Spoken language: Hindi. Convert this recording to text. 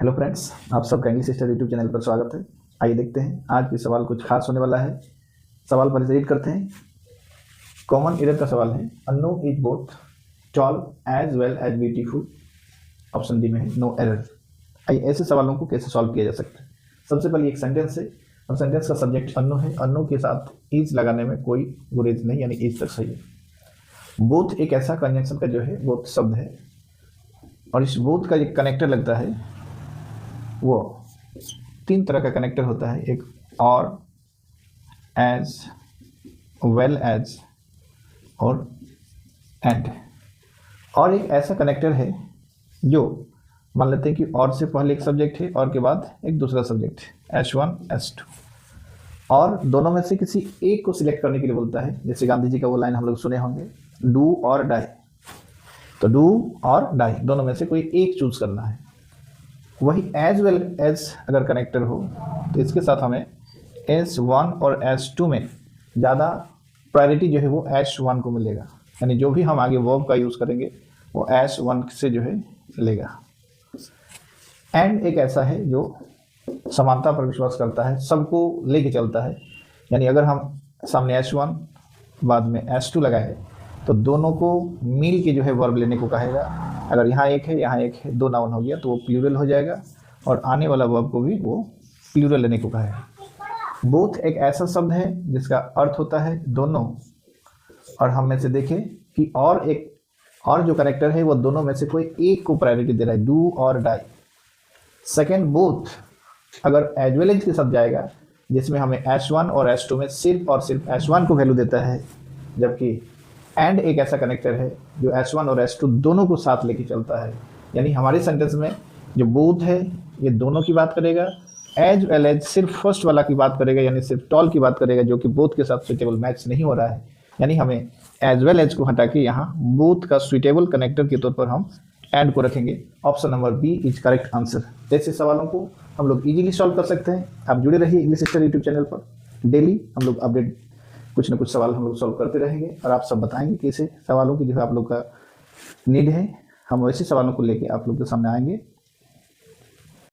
हेलो फ्रेंड्स, आप सबका इंग्लिश सिस्टर यूट्यूब चैनल पर स्वागत है। आइए देखते हैं आज के सवाल कुछ खास होने वाला है। सवाल पर रीड करते हैं। कॉमन एरर का सवाल है, Anno is both tall as well as beautiful. Option D में है नो एरर। आइए ऐसे सवालों को कैसे सॉल्व किया जा सकता है। सबसे पहले एक सेंटेंस है और सेंटेंस का सब्जेक्ट अन्नो है। अन्नो के साथ इज लगाने में कोई गुरेज नहीं, यानी इज तक सही है। बोथ एक ऐसा कंजंक्शन का जो है बोथ शब्द है और इस बोथ का एक कनेक्टर लगता है। वो तीन तरह का कनेक्टर होता है, एक और, एज, वेल एज और एंड। और एक ऐसा कनेक्टर है जो मान लेते हैं कि और से पहले एक सब्जेक्ट है और के बाद एक दूसरा सब्जेक्ट है, H1 H2, और दोनों में से किसी एक को सिलेक्ट करने के लिए बोलता है। जैसे गांधी जी का वो लाइन हम लोग सुने होंगे, डू और डाई। तो डू और डाई दोनों में से कोई एक चूज करना है। वही एज वेल एज अगर कनेक्टर हो तो इसके साथ हमें S1 और S2 में ज़्यादा प्रायोरिटी जो है वो S1 को मिलेगा, यानी जो भी हम आगे वर्ब का यूज़ करेंगे वो S1 से जो है लेगा। एंड एक ऐसा है जो समानता पर विश्वास करता है, सबको लेके चलता है। यानी अगर हम सामने S1 बाद में S2 लगाए तो दोनों को मिल के जो है वर्ब लेने को कहेगा। अगर यहाँ एक है यहाँ एक है, दो नाउन हो गया तो वो प्लूरल हो जाएगा और आने वाला वर्ब को भी वो प्लूरल लेने को कहेगा। बोथ एक ऐसा शब्द है जिसका अर्थ होता है दोनों, और हम में से देखें कि और एक और जो कनेक्टर है वो दोनों में से कोई एक को प्रायोरिटी दे रहा है, डू और डाई। सेकेंड, बोथ अगर एज वेल एज के साथ जाएगा जिसमें हमें S1 और S2 में सिर्फ और सिर्फ S1 को वैल्यू देता है, जबकि एंड एक ऐसा कनेक्टर है जो S1 और S2 दोनों को साथ लेके चलता है। यानी हमारे सेंटेंस में जो बोथ है ये दोनों की बात करेगा, एज वेल एज सिर्फ फर्स्ट वाला की बात करेगा, यानी सिर्फ टॉल की बात करेगा, जो कि बोथ के साथ सुइटेबल मैच नहीं हो रहा है। यानी हमें एज वेल एज को हटा के यहाँ बोथ का सुइटेबल कनेक्टर के तौर पर हम एंड को रखेंगे। Option number B is correct answer. ऐसे सवालों को हम लोग इजीली सॉल्व कर सकते हैं। आप जुड़े रहिए इंग्लिश सिस्टर यूट्यूब चैनल पर। डेली हम लोग अपडेट कुछ ना कुछ सवाल हम लोग सॉल्व करते रहेंगे और आप सब बताएंगे कि ऐसे सवालों की जो है आप लोग का नीड है। हम वैसे सवालों को लेके आप लोग के सामने आएंगे।